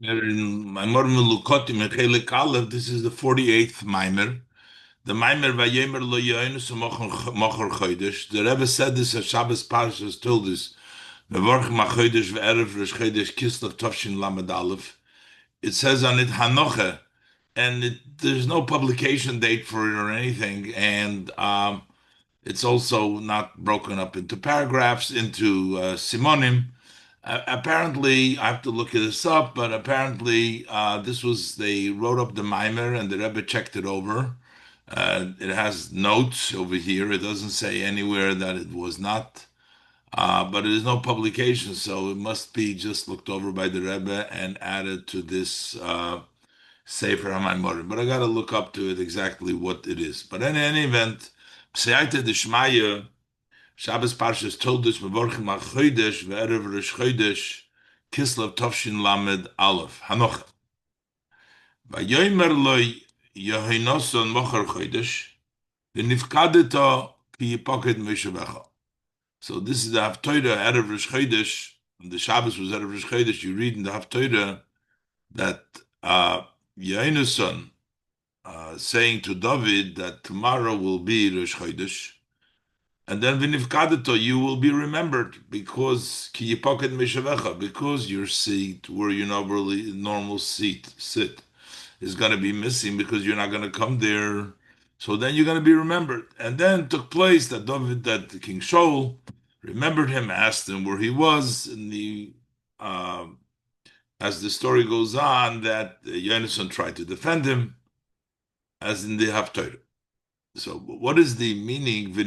In Mamer Melukotim in Chelik Aleph, this is the 48th Mamer. The Mamer Vayomer Lo Yehonos Mocher Chodesh. The Rebbe said this as Shabbos Parshas told us. מברך Chodesh וערח ראש Chodesh Kislev Tavshin Lamed Aleph. It says on it Hanoche, and there's no publication date for it or anything, and it's also not broken up into paragraphs, into simonim. Apparently, I have to look this up, but apparently, they wrote up the Mimer and the Rebbe checked it over. It has notes over here. It doesn't say anywhere that it was not, but it is no publication, so it must be just looked over by the Rebbe and added to this Sefer HaMaimorim. But I got to look up to it exactly what it is. But in any event, Pseite Deshmaya, Shabbos Parshas Toldos Mevorchim HaChodesh Ve'erev Rosh Chodesh Kislev Tavshin Lamed Aleph Hanocha Vayomer Lo Yehonos Mocher Chodesh V'nifkadeto Ki Yipoket Meshavecha. So this is the Haftorah Erev Rosh Chodesh. And the Shabbos was Erev Rosh Chodesh. You read in the Haftorah that Yehonos saying to David that tomorrow will be Rosh Chodesh. And then v'nifkadeto, you will be remembered because ki yipoket meshavecha, because your seat where you normally normal seat sit is going to be missing because you're not going to come there. So then you're going to be remembered. And then took place that King Shaul remembered him, asked him where he was, and uh, as the story goes on, that Yonatan tried to defend him, as in the Haftarah. So, what is the meaning that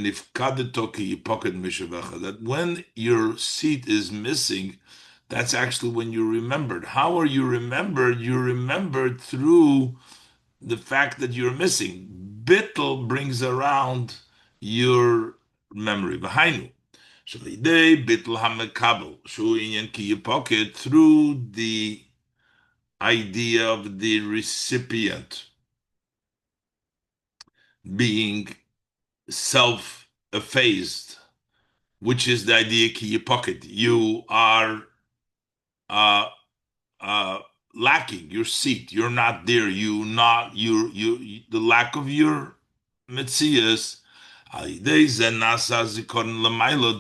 when your seat is missing, that's actually when you're remembered. How are you remembered? You're remembered through the fact that you're missing. Bittel brings around your memory. V'hainu. Shalidei bittel hamekabel. Shu inyan ki pocket through the idea of the recipient being self-effaced, which is the idea ki pocket. You are uh, uh, lacking your seat. You're not there. The lack of your mitzias.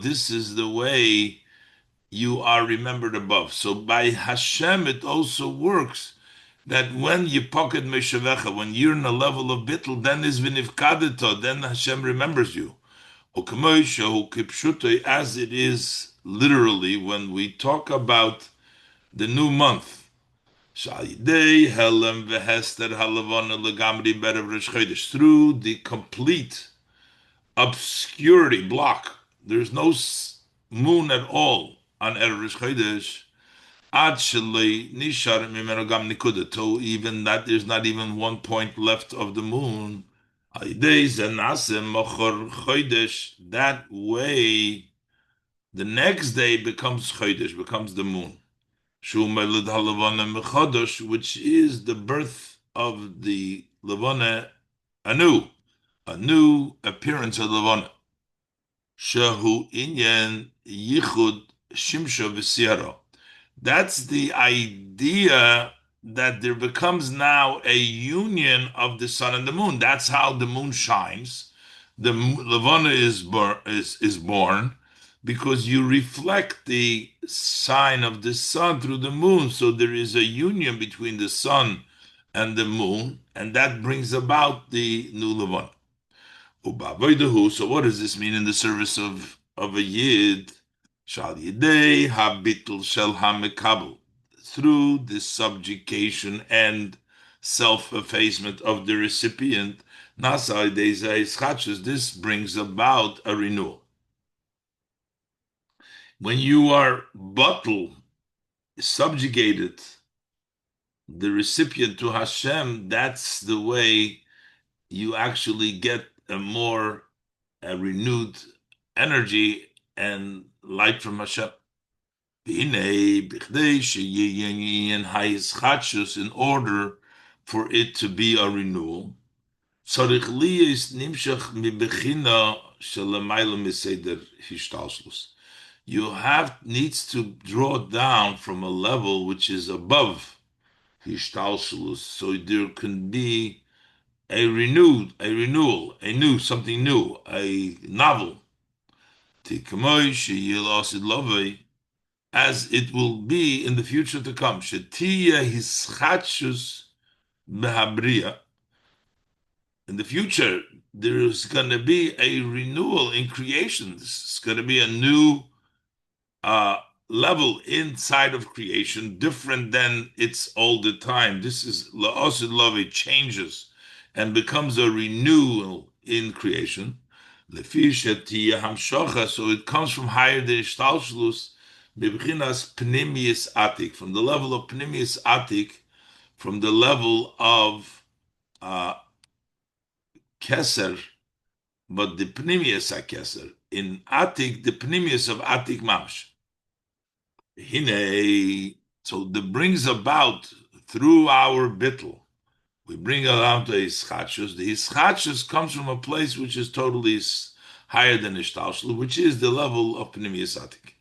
This is the way you are remembered above. So by Hashem, it also works that when you pocket meshavecha, when you're in a level of bittul, then is vinivkadeto, then Hashem remembers you. As it is literally when we talk about the new month. Through the complete obscurity block, there's no moon at all on Erev Rosh Chodesh. Actually, nishar mimeno gam nikuda, to even that there's not even 1 point left of the moon. That way, the next day becomes chodesh, becomes the moon. Which is the birth of the levana anew, a new appearance of levana. Shehu inyan yichud shimsha v'siara. That's the idea that there becomes now a union of the sun and the moon. That's how the moon shines. The Levana is born because you reflect the sign of the sun through the moon. So there is a union between the sun and the moon, and that brings about the new Levana. So what does this mean in the service of a Yid? Shal Yidei Habitul Shel HaMekabel, through the subjugation and self-effacement of the recipient, this brings about a renewal. When you are bottled, subjugated, the recipient to Hashem, that's the way you actually get a renewed energy and light from Hashem. In order for it to be a renewal, you have needs to draw down from a level which is above Hishtalshelus. So there can be a renewal, a new, something new, a novel. Tikamoy sheyil asid lovei, as it will be in the future to come. Shetiya hischatshus behabriya. In the future, there's going to be a renewal in creation. This is going to be a new uh, level inside of creation, different than its older time. This is la'asid love, it changes and becomes a renewal in creation. Lefi shetiyah hamshocha, so it comes from higher than ishtalshlus, bebchinas pnimius atik, from the level of pnimius atik, from the level of uh, keser, but the pnimius keser. In atik, the pnimius of atik mamash. Hine, so that brings about through our bittul, we bring around to ischachus. The ischachus comes from a place which is totally higher than ishtalshlu, which is the level of pnimius atik.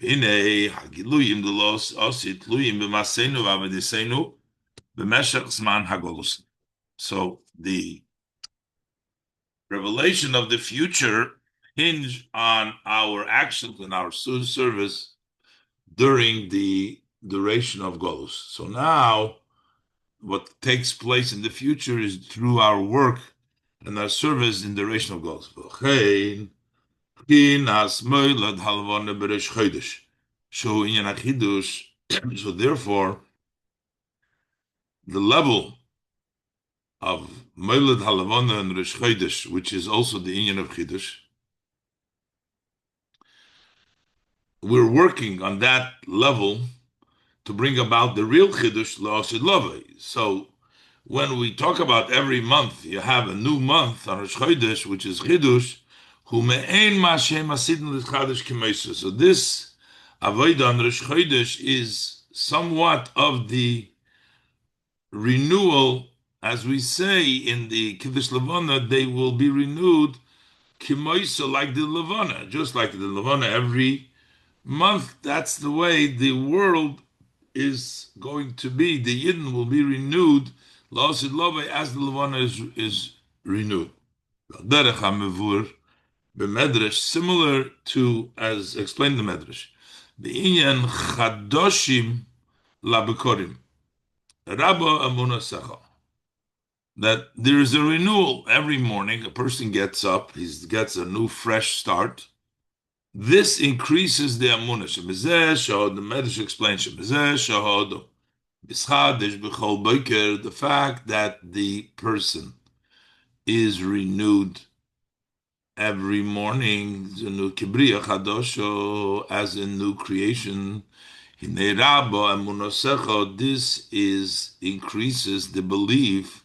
Hine hagiluyim the los osit luyim b'masenu v'avedisenu b'meshach zman hagolus. So the revelation of the future hinge on our actions and our service during the duration of Golus. So now, what takes place in the future is through our work and our service in the duration of Golus. So therefore, the level of Moilad Halavana and Rish Chodesh, which is also the Inyan of Chidush, we're working on that level to bring about the real Chidush La'asid Lovei. So when we talk about every month, you have a new month on Rosh Chodesh, which is Chidush, Hu me'ein ma Hashem asidin l'chadash k'meisa. So this Avodah on Rosh Chodesh is somewhat of the renewal, as we say in the Kiddush Levana, they will be renewed k'meisa, like the Levana, just like the Levana every month. That's the way the world is going to be. The Yidden will be renewed, La'asid Lovei, as the Levana is renewed. Derech HaMevur b'Medrash, similar to as explained in the Medrash. B'inyan Chadoshim LaBekorim, Rabba Amuna Secha, that there is a renewal every morning. A person gets up, he gets a new, fresh start. This increases the Amunah. Shemizeh Shahod, the Medrash explains, Shemizeh Shahod, the fact that the person is renewed every morning, as a new creation. This is increases the belief.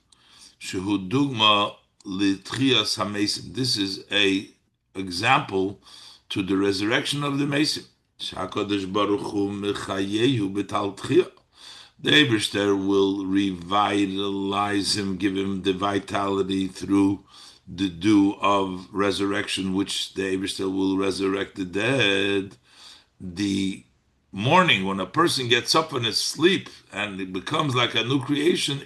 This is a example to the resurrection of the Mesim. The Eibishter will revitalize him, give him the vitality through the dew of resurrection, which the Eibishter will resurrect the dead. The morning, when a person gets up in his sleep and it becomes like a new creation,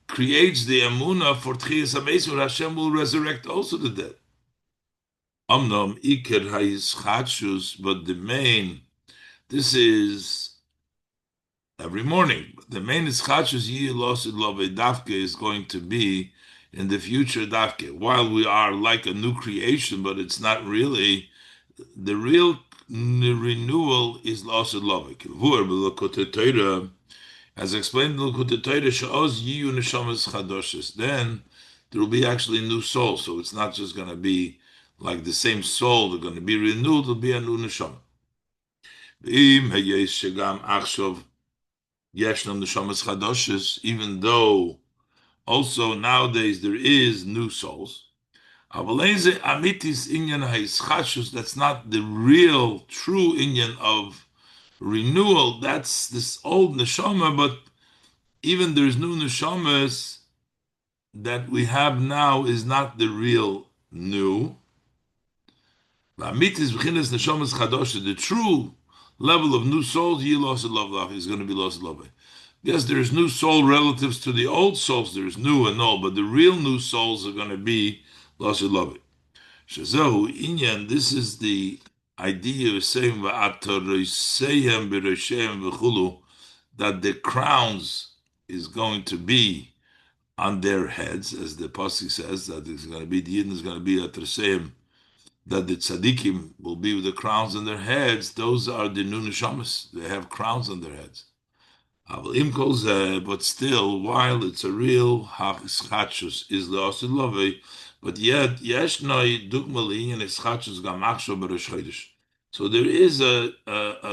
creates the emunah for Tchias HaMeis, where Hashem will resurrect also the dead. Amnom Iker HaYischatshus, but the main, this is every morning. The main ischachus Yilosud Love Dafke is going to be in the future Dafke. While we are like a new creation, but it's not really, the real renewal is Losud Love. As explained in L'Kutei Torah, Sha'oz Yiyu Neshamas Chadoshes. Then there will be actually new souls. So it's not just going to be like the same soul. They're going to be renewed. It'll be a new neshama. Even though also nowadays there is new souls, that's not the real true inyan of renewal. That's this old neshama, but even there's new neshamas that we have now is not the real new. The true level of new souls, is going to be lost love. Yes, there's new soul relatives to the old souls. There's new and old, but the real new souls are going to be Lasid Lavi. Shazahu Inyan, this is the idea of saying that the crowns is going to be on their heads, as the Pasuk says, that it's going to be, the Yidden is going to be at Reseim, that the tzaddikim will be with the crowns on their heads. Those are the new neshamas. They have crowns on their heads. But still, while it's a real hachschachus is the osilove, but yet yeshnoi dugmali and ischachus gamachsho b'rosh chodesh. So there is a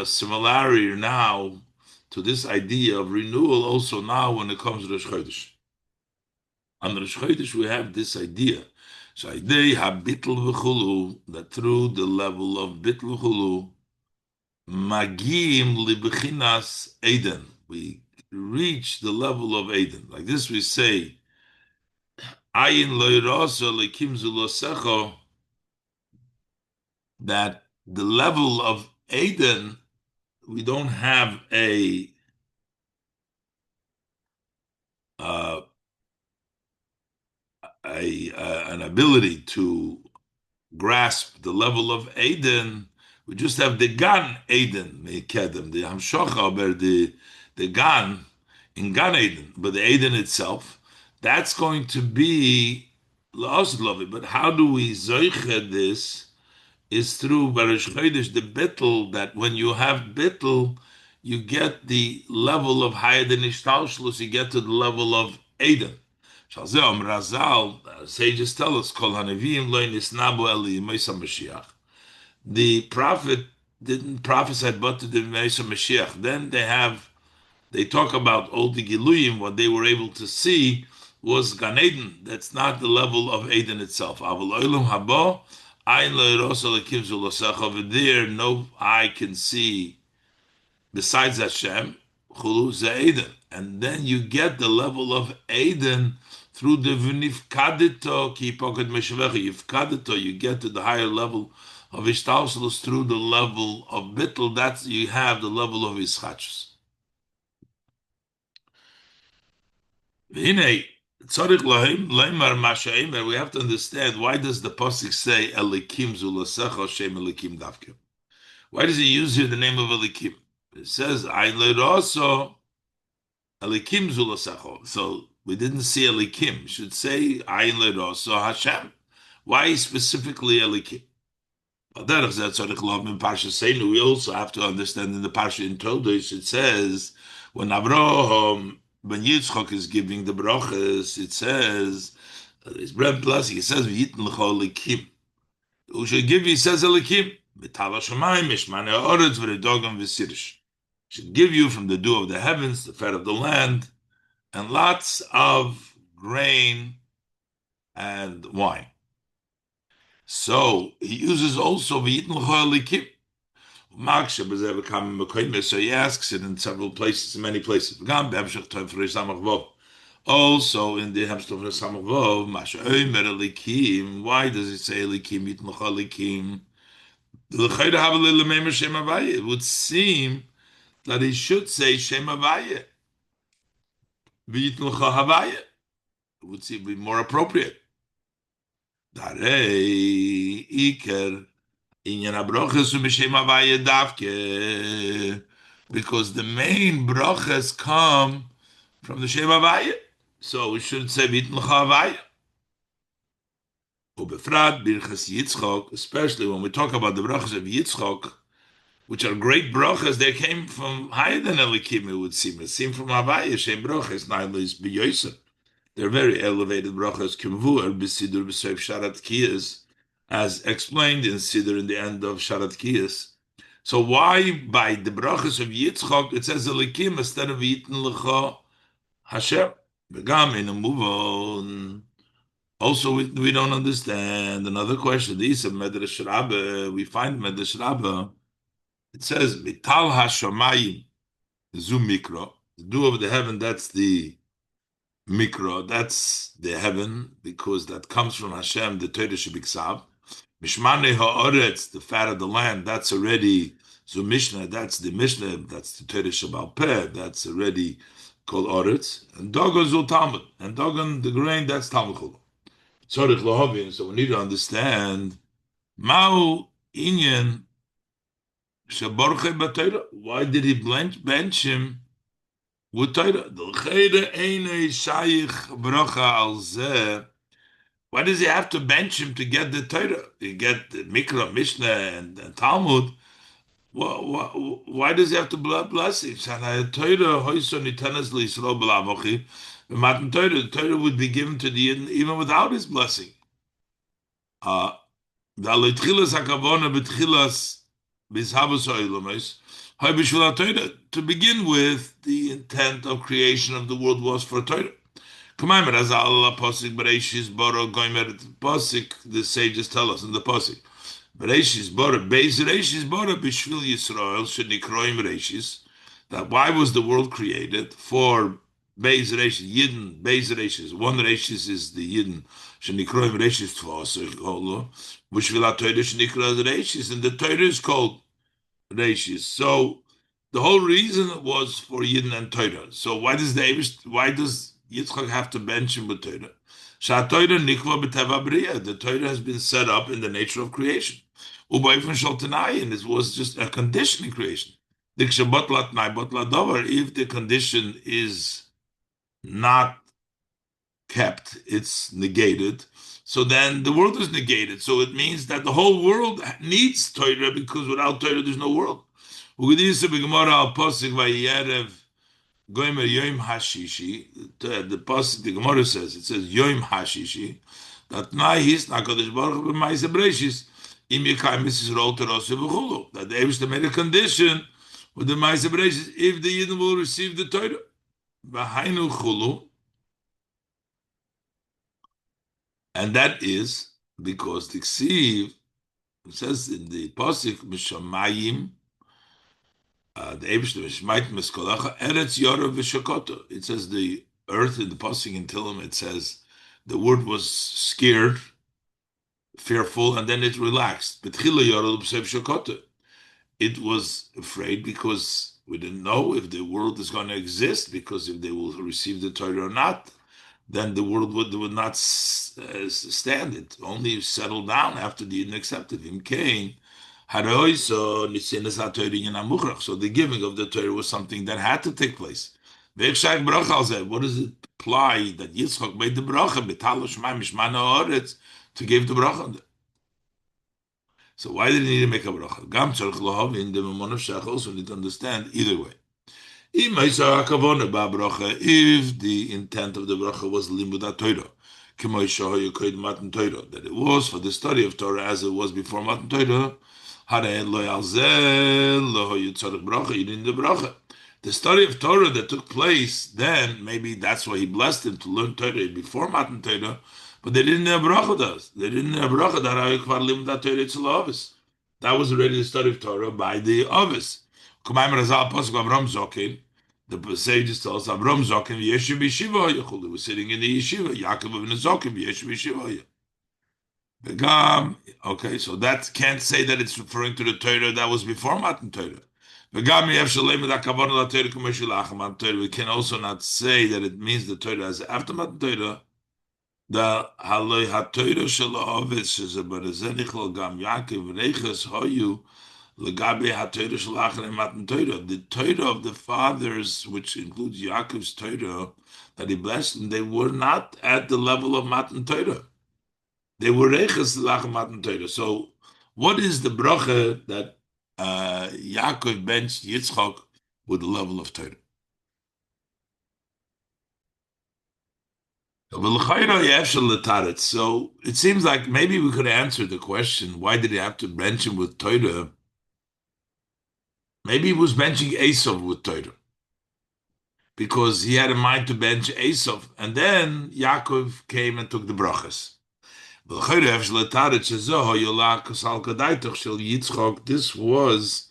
similarity now to this idea of renewal also now when it comes to Rosh Chodesh. On Rosh Chodesh we have this idea. So idei habitl v'chulu, that through the level of bitl v'chulu, magim libechinas Eden, we reach the level of Eden. Like this we say, ayin loyrasa lekim zulosecho, that the level of Eden, we don't have an ability to grasp the level of Eden. We just have the Gan Eden, the Hamshocha, over the Gan in Gan Eden, but the Eden itself, that's going to be La'oslovi. But how do we zoiche this? Is through Baruch Chodesh, the bittel, that when you have bittel, you get the level of higher than Ishtalshlus, you get to the level of Eden. Shalzeom Razal, sages tell us, Kol Hanevim lo nisnabu eli Mesa Mashiach. The prophet didn't prophesy but to the Mesa Mashiach. Then they talk about all the Giluyim, what they were able to see was Gan Eden. That's not the level of Eden itself. Avol Olam Habo, Ayin lo Yerosa lekim zulosech. Over there, no eye can see besides Hashem, Chulu Eden. And then you get the level of Eden through the V'nifkadito ki poket meshavecha. Yifkadito, you get to the higher level of Ishtalshalus through the level of Bittel. That's, you have the level of Ischachus. V'hinei, tzarich leimar masha'emer, we have to understand, why does the Pasuk say Elikim zulasecha Shem Elikim davke? Why does he use here the name of Elikim? It says, Ayin le'roso Elikim zulasecho. So we didn't see Elikim. Should say Ayin le'roso Hashem. Why specifically Elikim? We also have to understand in the Parsha in Toldos, it says, when Yitzchak is giving the brachas, it says, his bread blessing, it says, V'yitn l'cho Elikim. Who should give, he says Elikim. Should give you from the dew of the heavens, the fat of the land, and lots of grain and wine. So he uses also V'yitn l'cho Elikim. So he asks it in several places, in many places. Also in the Hamshtov Samavov, Masha Omer Elikim. Why does it say Elikim, V'yitn l'cho Elikim? It would seem that he should say Shem Havaya. It would seem to be more appropriate. Darei Iker Inyan HaBrochas U'Mishem Havaya Davke, because the main brochas come from the Shem Havaya. So we should say V'yitn l'cha Havaya. Ubefrat Birchas Yitzchok, especially when we talk about the brachas of Yitzchok, which are great brachas, they came from higher than Elikim, it would seem. It seemed from Havaya, Shem brachas, Nailis B'Yosef. They're very elevated brachas, Kimvuar, B'Sidur, B'Seif Sharat Kiyas, as explained in Siddur in the end of Sharat Kiyas. So why by the brachas of Yitzchok, it says Elikim instead of V'yitn l'cha Hashem? Begam in a move on. Also, we don't understand. Another question. These of Medrash Rabbah, we find Medrash Rabbah. It says, "Mital hashamayim zu mikro." The dew of the heaven. That's the mikro. That's the heaven because that comes from Hashem. The Torah shebiksav. Mishmane haaretz, the fat of the land. That's already zu Mishnah. That's the Mishnah. That's the Torah shebal peh. That's already called Oretz, and Dogon Zul Talmud. And Dogon, the grain, that's Talmud Chulu. Tzorich Lohovin, so we need to understand Mao Inyan Shaborche B'Torah. Why did he bench him with Torah? Why does he have to bench him to get the Torah? You get the Mikra, Mishnah, and Talmud. Why does he have to bless it? The Torah would be given to the Yidden even without his blessing. To begin with, the intent of creation of the world was for Torah. The sages tell us in the Pasik. That why was the world created? For Beis Reishis, Yidden, Beis Reishis. One Reishis is the Yidden, Shenikroim Reishis Tvos, which will have Torah Shenikra Reishis, and the Torah is called Reishis. So the whole reason was for Yidden and Torah. So why does Yitzchak have to bench him with Torah? The Torah has been set up in the nature of creation. And it was just a conditioning creation. If the condition is not kept, it's negated, so then the world is negated. So it means that the whole world needs Torah, because without Torah there's no world. Goymer Yom Hashishi, the pasuk, the Gemara says, it says Yom Hashishi, that Nahis Nakadosh Baruch Hu b'Maaseh Bereishis Im Yekayim Yisrael Torah V'Chulu, that the Eibishter made a condition with the Maaseh Bereishis if the Yidden will receive the Torah. V'Hainu Chulu, and that is because the Ksiv, it says in the pasuk Mishamayim. The Eibishter Mishmait Meskolacha Eretz Yorav V'Shakoto. It says the earth in the pasuk in Tillim. It says the word was scared, fearful, and then it relaxed. B'Tchila Yorav B'Sev Shakoto. It was afraid because we didn't know if the world is going to exist. Because if they will receive the Torah or not, then the world would not stand. It only settled down after the Yidden accepted him. Cain. So the giving of the Torah was something that had to take place. What does it imply that Yitzchak made the bracha to give the bracha? So why did he need to make a bracha? In the also need to understand either way. If the intent of the bracha was limud Torah, that it was for the study of Torah as it was before Matan Torah, the study of Torah that took place then, maybe that's why he blessed him to learn Torah before Matan Torah, but they didn't have bracha does. They didn't have bracha that that was already the study of Torah by the Ovis. The sages tell us Avram Zokim Yeshiv Yeshiva Yechulu was sitting in the yeshiva. Yaakov ibn Zokim Yeshiv Yeshiva. Okay, so that can't say that it's referring to the Torah that was before Matan Torah. We can also not say that it means the Torah as after Matan Torah. The Haloi HaTorah Shelo Ovis is a Barazenichel Gam Yaakov Reiches Hoyu Legabe HaTorah Shelo Achrei Matan Torah. The Torah of the fathers, which includes Yaakov's Torah that he blessed them, they were not at the level of Matan Torah. They were Reiches Lach Matan Torah. So, what is the bracha that Yaakov benched Yitzchak with the level of Torah? So it seems like maybe we could answer the question, why did he have to bench him with Torah? Maybe he was benching Esav with Torah, because he had in mind to bench Esav, and then Yaakov came and took the brachas. This was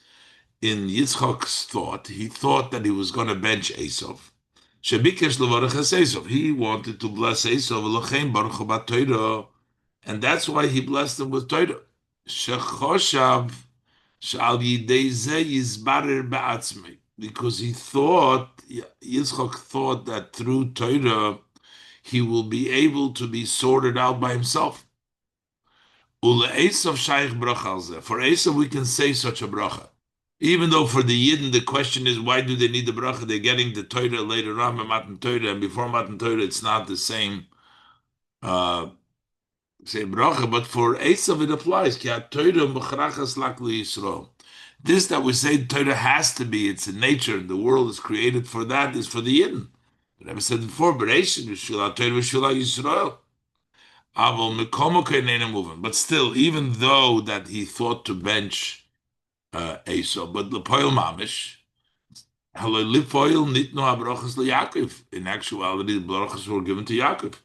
in Yitzchak's thought. He thought that he was going to bench Esav. He wanted to bless Esav, and that's why he blessed him with Torah. because Yitzchak thought that through Torah he will be able to be sorted out by himself. Ule Esav shaykh bracha al zeh. For Esav we can say such a bracha. Even though for the Yidden the question is why do they need the bracha? They're getting the Torah later on, Matan Torah, and before Matan Torah it's not the same same bracha. But for Esav it applies. Ki ha-Torah mechrachas lak li-Yisrael. This that we say Torah has to be, it's in nature, the world is created for that, is for the Yidden. I never said before, Bereshit v'shula Torah v'shula Yisrael. Aval mekomo keinena moving. But still, even though that he thought to bench Esau, but lepoil mamish, haloi lipoil nitnu habrachas leYaakov. In actuality, the brachas were given to Yaakov.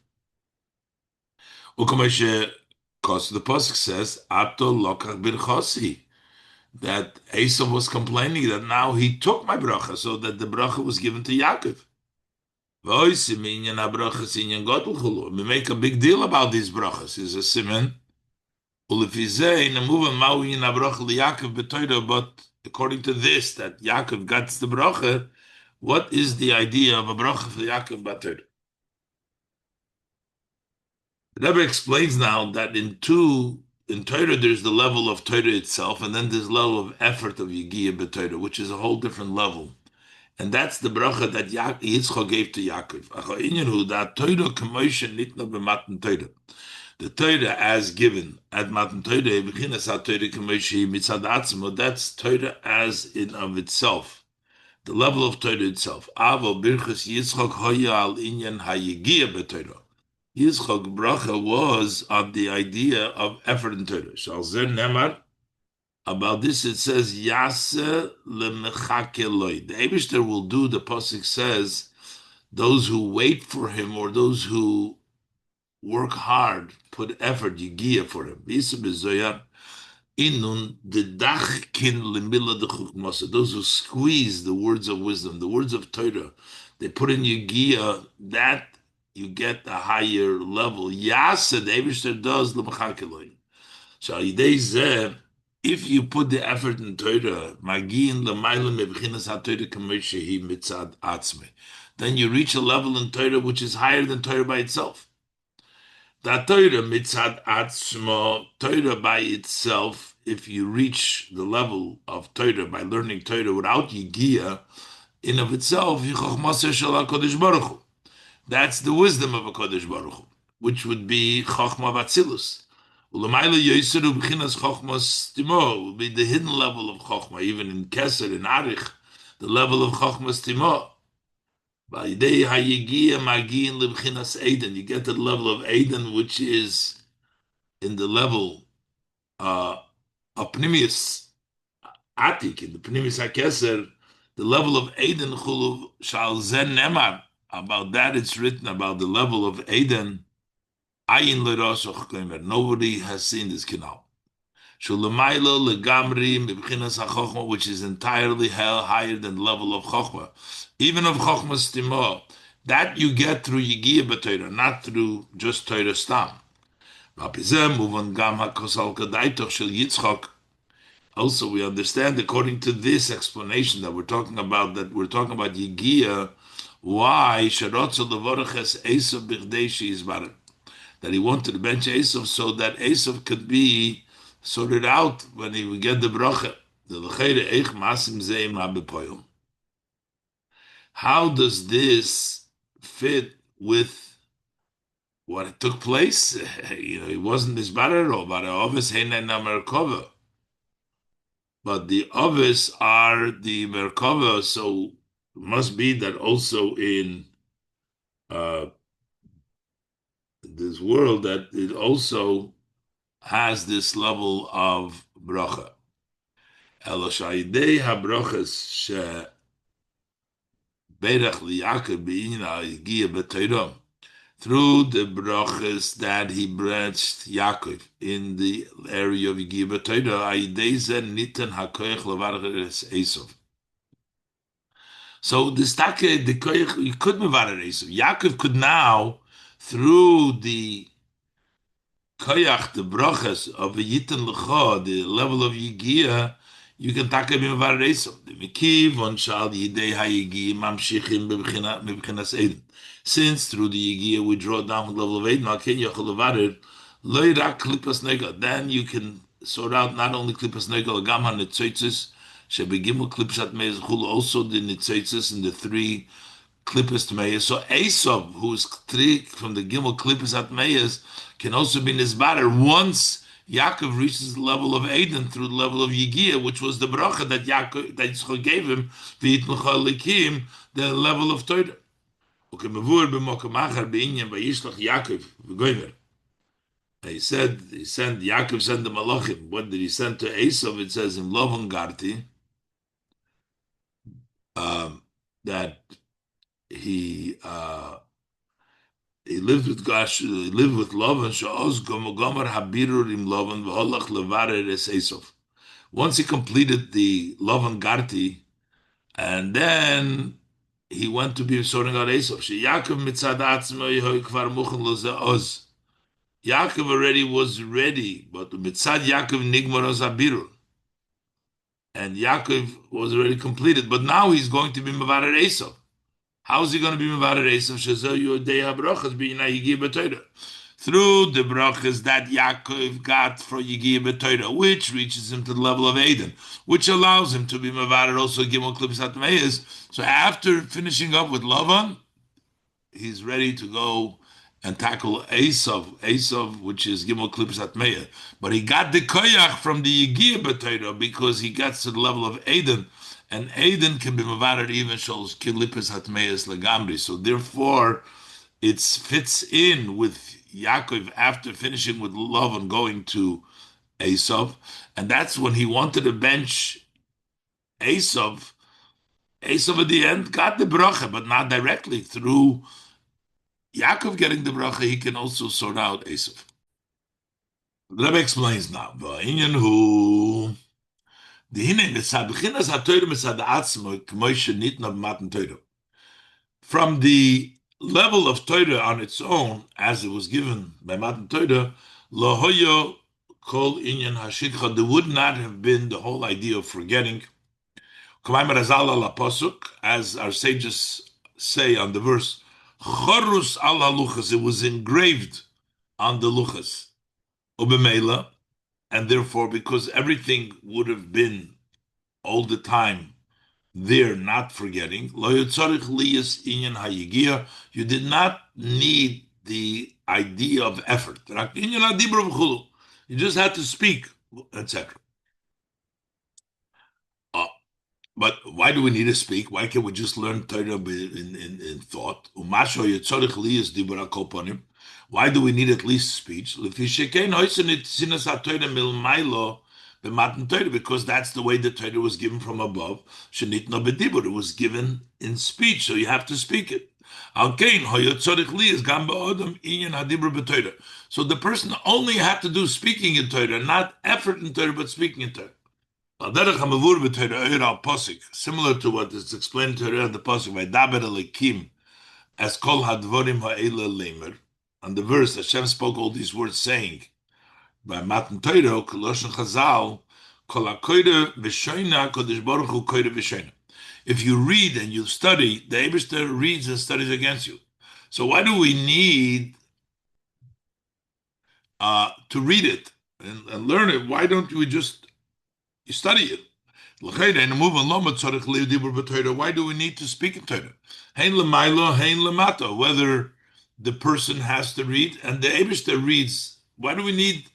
Ukamashe, because the pasuk says, "Ato lokach birchosi," that Esau was complaining that now he took my bracha, so that the bracha was given to Yaakov. We make a big deal about these brachas. Is a siman. But according to this, that Yaakov got the bracha, what is the idea of a bracha for Yaakov Bator? The Rebbe explains now that in Torah there's the level of Torah itself, and then there's level of effort of Yigiyah B'Torah, which is a whole different level. And that's the bracha that Yitzchak gave to Yaakov. The Torah as given at Matan Torah, that's Torah as in of itself, the level of Torah itself. Avo birchas Yitzchak hoya al inyan hayigiyah b'Torah. Yitzchak bracha was on the idea of effort in Torah. Shal zer nemar. About this it says Yase lemechakeloi. The Eibishter will do. The pasuk says those who wait for him or those who work hard, put effort, yigia for him. Inun dedachkin lemila de chukmasa. Those who squeeze the words of wisdom, the words of Torah, they put in yigia, that you get a higher level. Yasa, the Eibishter does l'machakeloi. So if you put the effort in Torah, magin l'mayla mebchinas ha-Torah k'moshehi mitzad atzme, then you reach a level in Torah which is higher than Torah by itself. That Torah mitzad atzmo, Torah by itself, if you reach the level of Torah by learning Torah without yigia, in of itself, that's the wisdom of a Kodesh Baruch Hu, which would be Chochma Vatzilus. Ulamaila Yoseru B'chinas Chochma Stimo will be the hidden level of Chochma, even in Keser, in Arich, the level of Chochma Stimo. By day Hayigia Magin Lebchinas Eden, you get to the level of Eden, which is in the level of Pnimius Atik, in the Pnimius HaKeser, the level of Eden Chulu Shal Zen Nemar. About that it's written about the level of Eden. Ayin lerosoch klemer. Nobody has seen this canal. Shulemailo legamri mibchinas hachochma, which is entirely higher than the level of chochma, even of chochma stimo. That you get through Yigiyah b'Torah, not through just Torah stam. Also, we understand according to this explanation that we're talking about Yigiyah, why Sharotzo levorches Esav b'chdei she'izbarer, that he wanted to bench Esav so that Esav could be sorted out when he would get the bracha. How does this fit with what took place? It wasn't this barrel, but but the others are the Merkava, so it must be that also in this world that it also has this level of bracha. Eloshayidei habrachas she berach liYaakov b'ina yigia b'Torah, through the brachas that he branched Yaakov in the area of yigia b'Torah, ayidei zen nitan hakoyach levarches Esav. So the stake, the koyach, you could mevarer Esav. Yaakov could now, through the koyach, the brachas of the yitan lecha, the level of yigia, you can take him in Vareso. The Mikiv on Shal Yidei Hayigi Mamshichim Bibchinas Eden. Since through the Yigia we draw down the level of Eden, Alken Yochel Varer, Loirak Klipas Negel. Then you can sort out not only Klipas Negel, Gamha Nitzoitzis, Shebegimu Klipsat Meiz Chul, also the Nitzoitzis and the three Klippas Tmeyas. So Esav, who is three from the Gimel Klippas Atmeyas, can also be Nizbarer once Yaakov reaches the level of Eden through the level of Yigia, which was the bracha that Yitzchak gave him, V'yitnucha Likim, the level of Torah. Okay, Mavur b'mokom achar b'inyan v'yishlach Yaakov v'goymer. He sent Yaakov sent the malachim. What did he send to Esav? It says in Lovan Garti that he lived with Gosh, he lived with Lavan. Sha'oz gomer habirur im Lavan v'holach levarer es Esav. Once he completed the Lavan Garti, and then he went to be sorting out Esav. Yaakov mitzad atzmo yehoy kvar muchen lo ze'oz. Yaakov already was ready, but mitzad Yaakov nigmar oz habirur. And Yaakov was already completed, but now he's going to be mevarer Esav. How is he going to be mevarer Esav? Through the brachas that Yaakov got for Yigiyah B'Torah, which reaches him to the level of Eden, which allows him to be mevarer also Gimel Klipsat Meyes. So after finishing up with Lavan, he's ready to go and tackle Esav, which is Gimel Klipsat Meyes. But he got the koyach from the Yigiyah B'Torah because he gets to the level of Eden. And Eden can be mevarer even shows Klipsat Hatmeyes Legamri. So therefore, it fits in with Yaakov after finishing with love and going to Esav, and that's when he wanted to bench Esav. Esav at the end got the bracha, but not directly. Through Yaakov getting the bracha, he can also sort out Esav. The Rebbe explains now. From the level of Torah on its own, as it was given by Matan Torah, Lohoyo Kol Inyan Hashikha, there would not have been the whole idea of forgetting. As our sages say on the verse, Chorus al haluchas, it was engraved on the luchas, Ubemela, and therefore, because everything would have been all the time there, not forgetting. You did not need the idea of effort. You just had to speak, etc. But why do we need to speak? Why can't we just learn Torah in thought? Why do we need at least speech? Because that's the way the Torah was given from above. It was given in speech, so you have to speak it. So the person only had to do speaking in Torah, not effort in Torah, but speaking in Torah. Similar to what is explained to the pasuk, as kol hadvorim ha'ela lemer. On the verse, Hashem spoke all these words, saying, by Matan Torah, Koloshen Chazal, Kol HaKoyre V'Shoina, Kodesh Baruch Hu Koyre V'Shoina. If you read and you study, the Eibishter reads and studies against you. So why do we need to read it and learn it? Why don't we just study it? Why do we need to speak in Torah? Hein l'maylo, hein l'mato. Whether the person has to read and the Eibishter reads, why do we need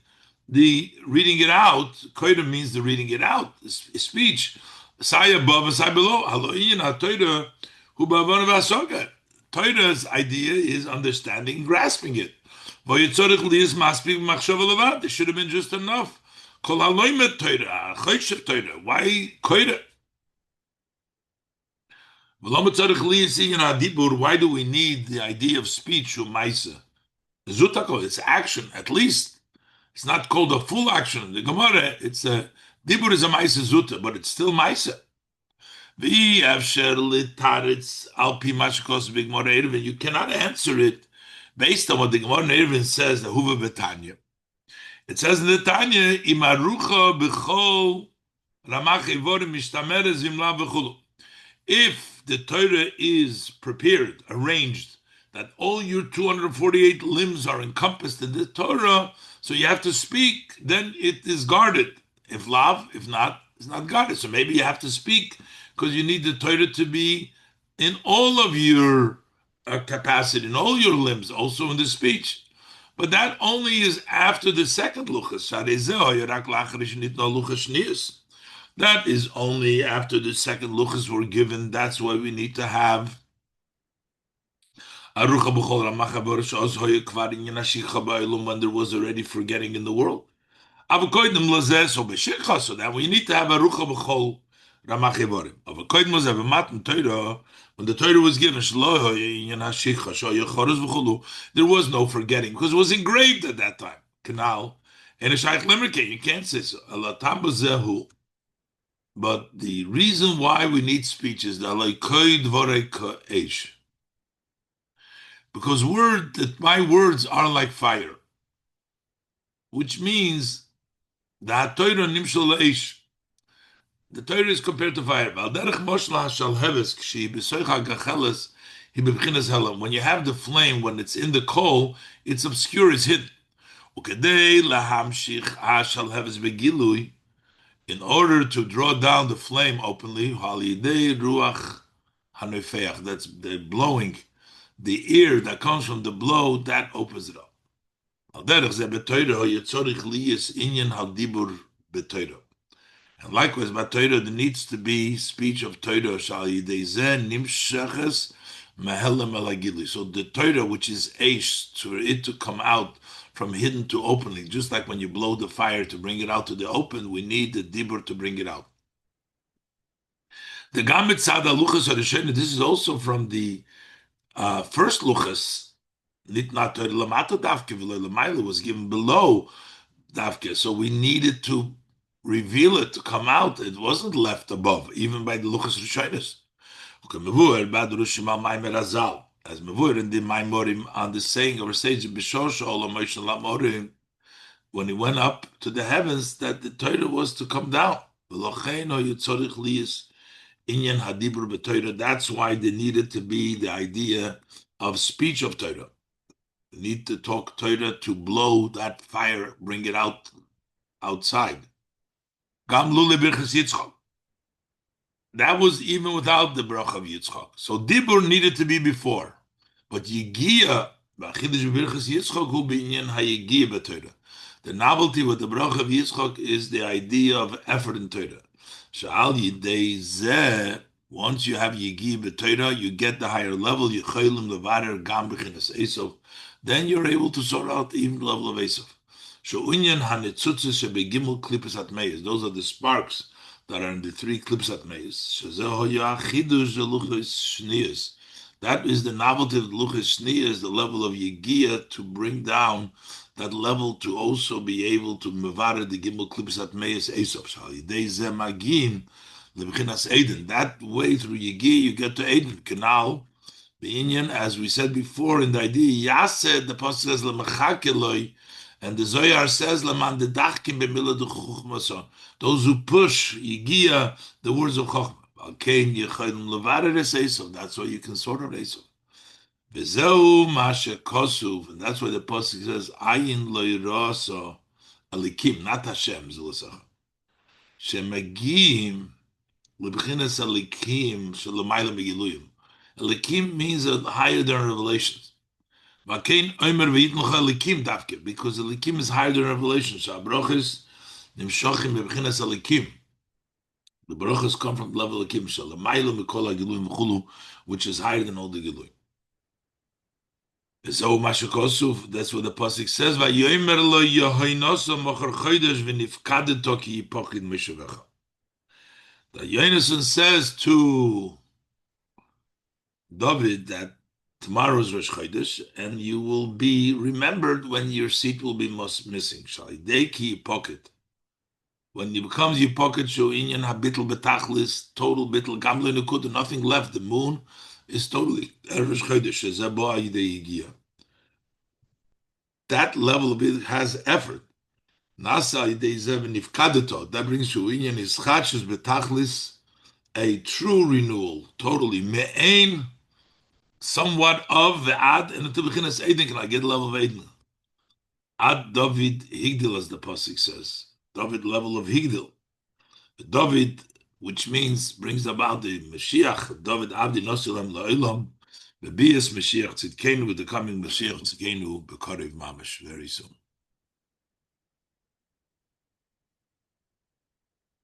the reading it out? Koyre means the reading it out, speech. Say above and say below. Torah's idea is understanding and grasping it. There should have been just enough. Why Koyre? Why do we need the idea of speech? It's action, at least. It's not called a full action. The Gemara, it's a dibur is a ma'isa zuta, but it's still ma'isa. You cannot answer it based on what the Gemara Erevin says. The Huva Betanya. It says in the Tanya, Imarucha b'chol If the Torah is prepared, arranged, that all your 248 limbs are encompassed in the Torah, so you have to speak, then it is guarded. If lav, if not, it's not guarded. So maybe you have to speak because you need the Torah to be in all of your capacity, in all your limbs, also in the speech. But that only is after the second luchas. That is only after the second luchas were given. That's why we need to have Arucha b'chol Ramacha b'Rosh Hoya Kvar in Yinashicha ba'ilum when there was already forgetting in the world. Avokoydim lazeh so b'shikha, so that we need to have Arucha b'chol Ramacha b'Orim. Avokoydim lazeh b'matan Torah, when the Torah was given, Shlo Hoya in Yinashicha Shoya Choros b'cholu, there was no forgetting because it was engraved at that time. Canal and a shaykh lemerke, you can't say so. Alatam b'zehu. But the reason why we need speech is that because my words are like fire, which means that Torah nimshal eish. The Torah is compared to fire. When you have the flame, when it's in the coal, it's obscure, it's hidden. In order to draw down the flame openly, that's the blowing, the air that comes from the blow, that opens it up. And likewise, by Torah, there needs to be speech of Torah. So the Torah, which is Aish, for it to come out from hidden to openly, just like when you blow the fire to bring it out to the open, we need the Dibur to bring it out. The Gamet Sada Luchas Arishena, this is also from the first Luchas. Nitnat Lamata Davke Lamaila was given below Davke, so we needed to reveal it to come out. It wasn't left above, even by the Luchas Rishonis. As Mavur in the Maimorim on the saying of our sage when he went up to the heavens, that the Torah was to come down. That's why there needed to be the idea of speech of Torah. You need to talk Torah to blow that fire, bring it out outside. That was even without the bracha of Yitzchak. So Dibur needed to be before. But Yigia, the novelty with the bracha of Yitzchak is the idea of effort in Torah. Once you have Yigi b'Torah, you get the higher level. Then you're able to sort out even the level of Esav. Those are the sparks that are in the three klipsat meis. That is the novelty of the luchas shniyas, the level of Yigia, to bring down that level to also be able to mevarer the gimel klipsat meis Esav. That way through Yigi, you get to Eden. Canal, the Inyan, as we said before in the idea, Yased, the Pasuk says, L'mechakeloi, and the Zohar says, L'man de dachkim b'mila de chuchma. Those who push Yigia, the words of Chochma. That's why you can sort out Esav. V'zeu masha kosuv, and that's why the Pasuk says, Ayin lo yirasa alikim, not Hashem, Zilasach. Shemagim, L'b'chinas alikim, shalamayla megiluyim. Alikim means a higher than revelations. Because the likim is higher than revelation. So brachos nimshachim b'chinas alikim. The brachos come from the level of likim. So l'mayla mikol hagiluyim chulu, which is higher than all the giluyim. So mashakosuf. That's what the pasuk says. Vayomer Lo Yehonos mocher chodesh v'nifkadeto ki yipochid mishavecha. The Yehonatan says to David that tomorrow's Rosh Chodesh, and you will be remembered when your seat will be missing. Shalideki pocket. When it becomes your pocket, inyan habitl betachlis, total bitl gamle nukud, nothing left. The moon is totally Rosh Chodesh. That level of it has effort. Nasa idei zev nifkadeto. That brings you inyan is chachus betachlis, a true renewal, totally me'ain, somewhat of the ad, and until beginnes Eden can I get level of Eden. Ad David Higdil, as the pasuk says, David level of Higdil. David, which means brings about the Mashiach. David Abdi Nosilam La'ilam. The Bias Mashiach Tzidkenu, with the coming Mashiach Tzidkenu, Bekarev Mamash, very soon.